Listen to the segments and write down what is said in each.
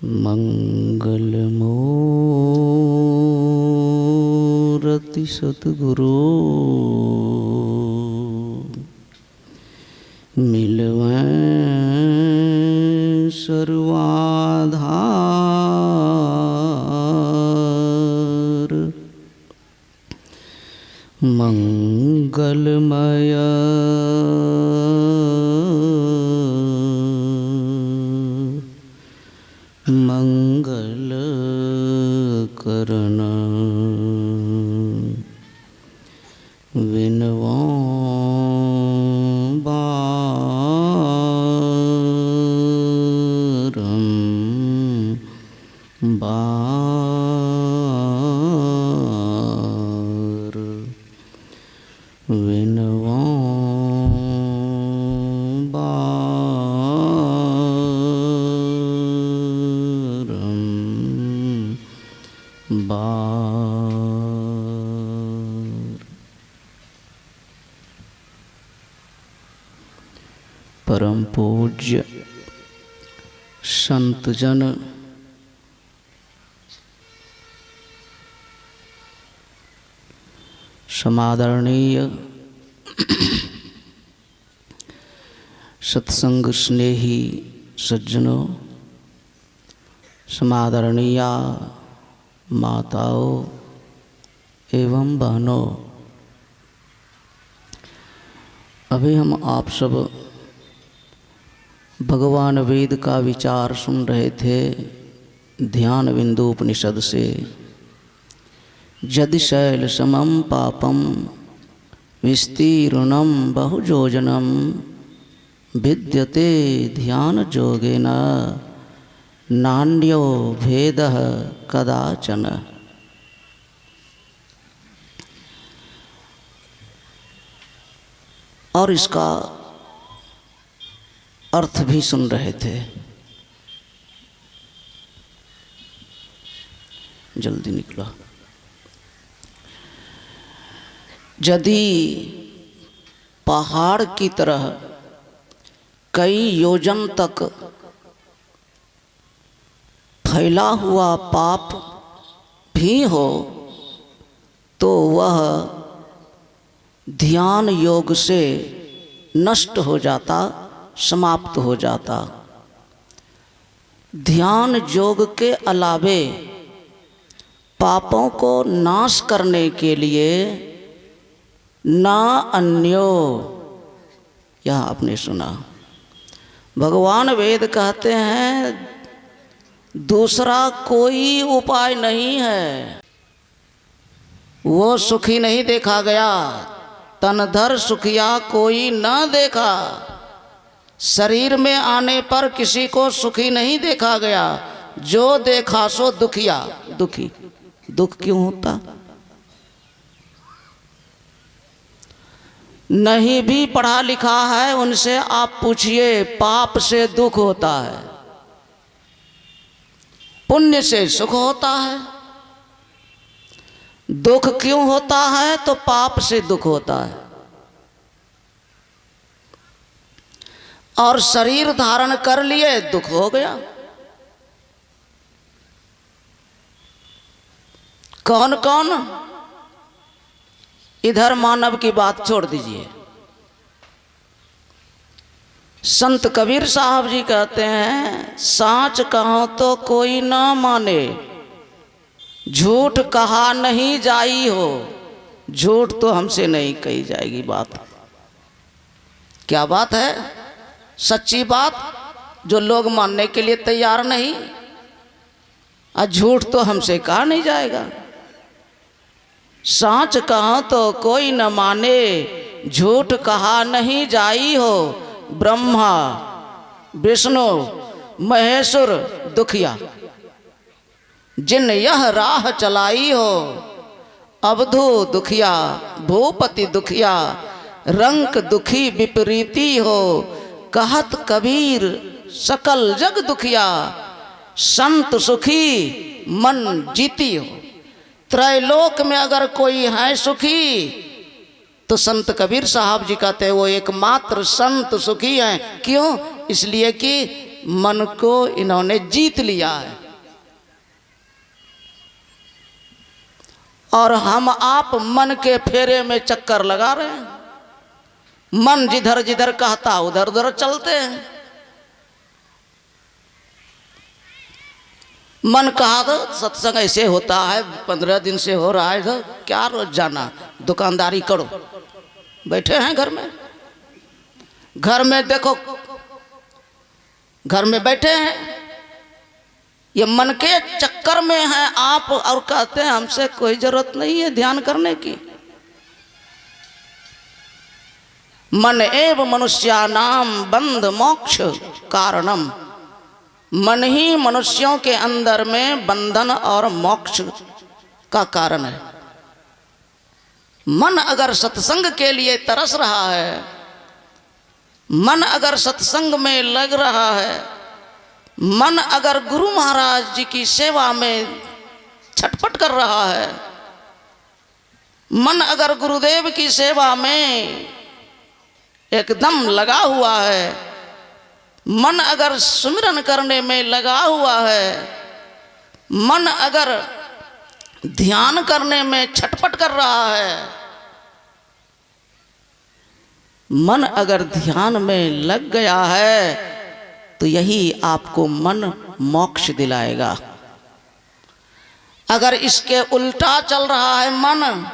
मंगलमूर्ति सतगुरु मिलवें सर्वाधार मंगलमय मंगल करना विनवों बारम बार विनवों परम पूज्य संत जन समादरणीय सत्संग स्नेही सज्जनों, समादरणीय माताओं एवं बहनों, अभी हम आप सब भगवान वेद का विचार सुन रहे थे ध्यान बिंदु उपनिषद से। यदि शैल समम पापम विस्तीर्णम बहुजोजनम विद्यते ध्यान जोगेन नान्यो भेदः कदाचन। और इसका अर्थ भी सुन रहे थे। जल्दी निकला। यदि पहाड़ की तरह कई योजन तक फैला हुआ पाप भी हो तो वह ध्यान योग से नष्ट हो जाता, समाप्त हो जाता। ध्यान योग के अलावे पापों को नाश करने के लिए ना अन्यो, यह आपने सुना। भगवान वेद कहते हैं दूसरा कोई उपाय नहीं है। वो सुखी नहीं देखा गया, तनधर सुखिया कोई न देखा। शरीर में आने पर किसी को सुखी नहीं देखा गया, जो देखा सो दुखिया, दुखी। दुख क्यों होता? नहीं भी पढ़ा लिखा है उनसे आप पूछिए, पाप से दुख होता है, पुण्य से सुख होता है। दुख क्यों होता है? तो पाप से दुख होता है। और शरीर धारण कर लिए, दुख हो गया। कौन कौन? इधर मानव की बात छोड़ दीजिए। संत कबीर साहब जी कहते हैं, साच कहो तो कोई ना माने, झूठ कहा नहीं जाई हो। झूठ तो हमसे नहीं कही जाएगी। बात क्या बात है? सच्ची बात जो लोग मानने के लिए तैयार नहीं। और झूठ तो हमसे कहा नहीं जाएगा। साच कहा तो कोई न माने, झूठ कहा नहीं जाई हो। ब्रह्मा विष्णु महेश्वर दुखिया, जिन यह राह चलाई हो। अवधू दुखिया, भूपति दुखिया, रंक दुखी विपरीती हो। कहत कबीर सकल जग दुखिया, संत सुखी मन जीती हो। त्रैलोक में अगर कोई है सुखी तो संत कबीर साहब जी कहते हैं वो एकमात्र संत सुखी हैं। क्यों? इसलिए कि मन को इन्होंने जीत लिया है। और हम आप मन के फेरे में चक्कर लगा रहे हैं। मन जिधर जिधर कहता उधर उधर चलते हैं। मन कहा तो सत्संग ऐसे होता है, 15 दिन से हो रहा है, तो क्या रोज जाना, दुकानदारी करो। बैठे हैं घर में, घर में देखो, घर में बैठे हैं, ये मन के चक्कर में हैं आप, और कहते हैं हमसे कोई जरूरत नहीं है ध्यान करने की। मन एव मनुष्यानाम बंध मोक्ष कारणम, मन ही मनुष्यों के अंदर में बंधन और मोक्ष का कारण है। मन अगर सत्संग के लिए तरस रहा है, मन अगर सत्संग में लग रहा है, मन अगर गुरु महाराज जी की सेवा में छटपट कर रहा है, मन अगर गुरुदेव की सेवा में एकदम लगा हुआ है, मन अगर सुमिरन करने में लगा हुआ है, मन अगर ध्यान करने में छटपट कर रहा है, मन अगर ध्यान में लग गया है, तो यही आपको मन मोक्ष दिलाएगा। अगर इसके उल्टा चल रहा है मन,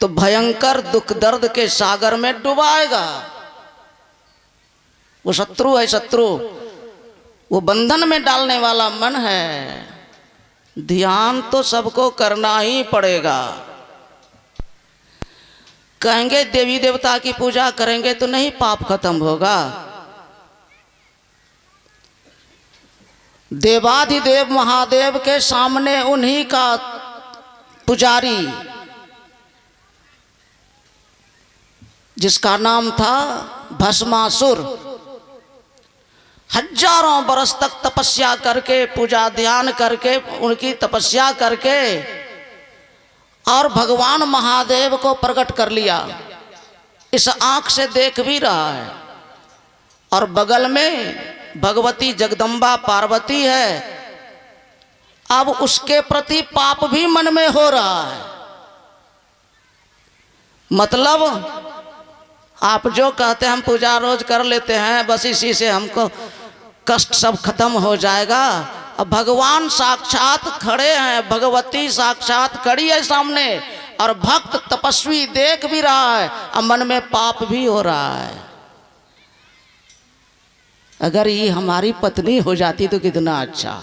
तो भयंकर दुख दर्द के सागर में डुबाएगा। वो शत्रु है, शत्रु, वो बंधन में डालने वाला मन है। ध्यान तो सबको करना ही पड़ेगा। कहेंगे देवी देवता की पूजा करेंगे तो नहीं पाप खत्म होगा। देवाधिदेव महादेव के सामने उन्हीं का पुजारी, जिसका नाम था भस्मासुर, हजारों बरस तक तपस्या करके, पूजा ध्यान करके, उनकी तपस्या करके और भगवान महादेव को प्रकट कर लिया। इस आंख से देख भी रहा है, और बगल में भगवती जगदम्बा पार्वती है। अब उसके प्रति पाप भी मन में हो रहा है। मतलब आप जो कहते हैं हम पूजा रोज कर लेते हैं, बस इसी से हमको कष्ट सब खत्म हो जाएगा। अब भगवान साक्षात खड़े हैं, भगवती साक्षात खड़ी है सामने, और भक्त तपस्वी देख भी रहा है, और मन में पाप भी हो रहा है। अगर ये हमारी पत्नी हो जाती तो कितना अच्छा।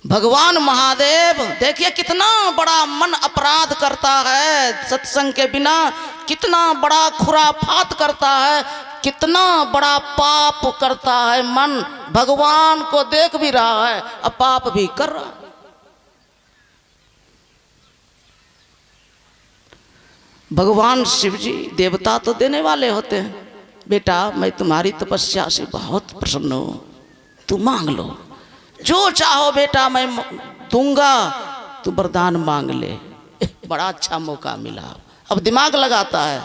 भगवान महादेव देखिए कितना बड़ा मन अपराध करता है सत्संग के बिना, कितना बड़ा खुराफात करता है, कितना बड़ा पाप करता है मन। भगवान को देख भी रहा है और पाप भी कर रहा है। भगवान शिव जी देवता तो देने वाले होते हैं। बेटा मैं तुम्हारी तपस्या से बहुत प्रसन्न हूँ, तू मांग लो जो चाहो बेटा मैं दूंगा, तू वरदान मांग ले। बड़ा अच्छा मौका मिला। अब दिमाग लगाता है,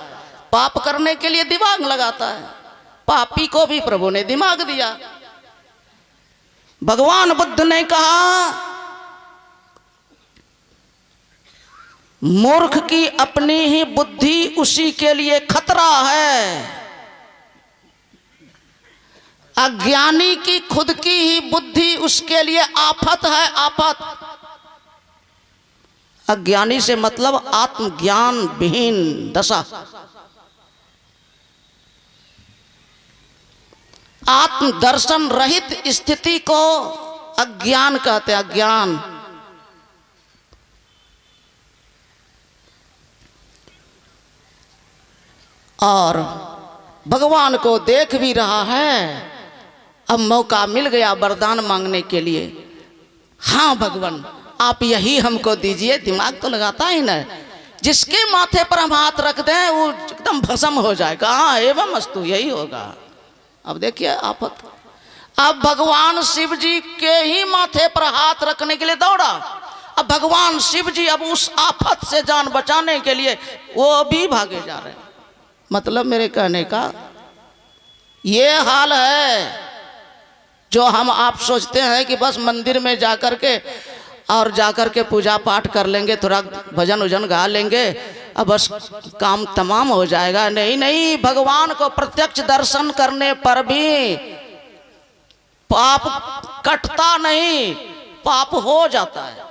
पाप करने के लिए दिमाग लगाता है। पापी को भी प्रभु ने दिमाग दिया। भगवान बुद्ध ने कहा मूर्ख की अपनी ही बुद्धि उसी के लिए खतरा है, अज्ञानी की खुद की ही बुद्धि उसके लिए आफत है, आफत। अज्ञानी से मतलब आत्मज्ञान विहीन दशा, आत्मदर्शन रहित स्थिति को अज्ञान कहते हैं, अज्ञान। और भगवान को देख भी रहा है। अब मौका मिल गया वरदान मांगने के लिए। हाँ भगवान आप यही हमको दीजिए। दिमाग तो लगाता ही ना, जिसके माथे पर हम हाथ रख दें वो एकदम भस्म हो जाएगा। हाँ एवं अस्तु, यही होगा। अब देखिए आफत। अब भगवान शिव जी के ही माथे पर हाथ रखने के लिए दौड़ा। अब भगवान शिव जी अब उस आफत से जान बचाने के लिए वो भी भागे जा रहे हैं। मतलब मेरे कहने का ये हाल है जो हम आप सोचते हैं कि बस मंदिर में जाकर के और जाकर के पूजा पाठ कर लेंगे, थोड़ा भजन उजन गा लेंगे, अब बस काम तमाम हो जाएगा। नहीं नहीं, भगवान को प्रत्यक्ष दर्शन करने पर भी पाप कटता नहीं, पाप हो जाता है।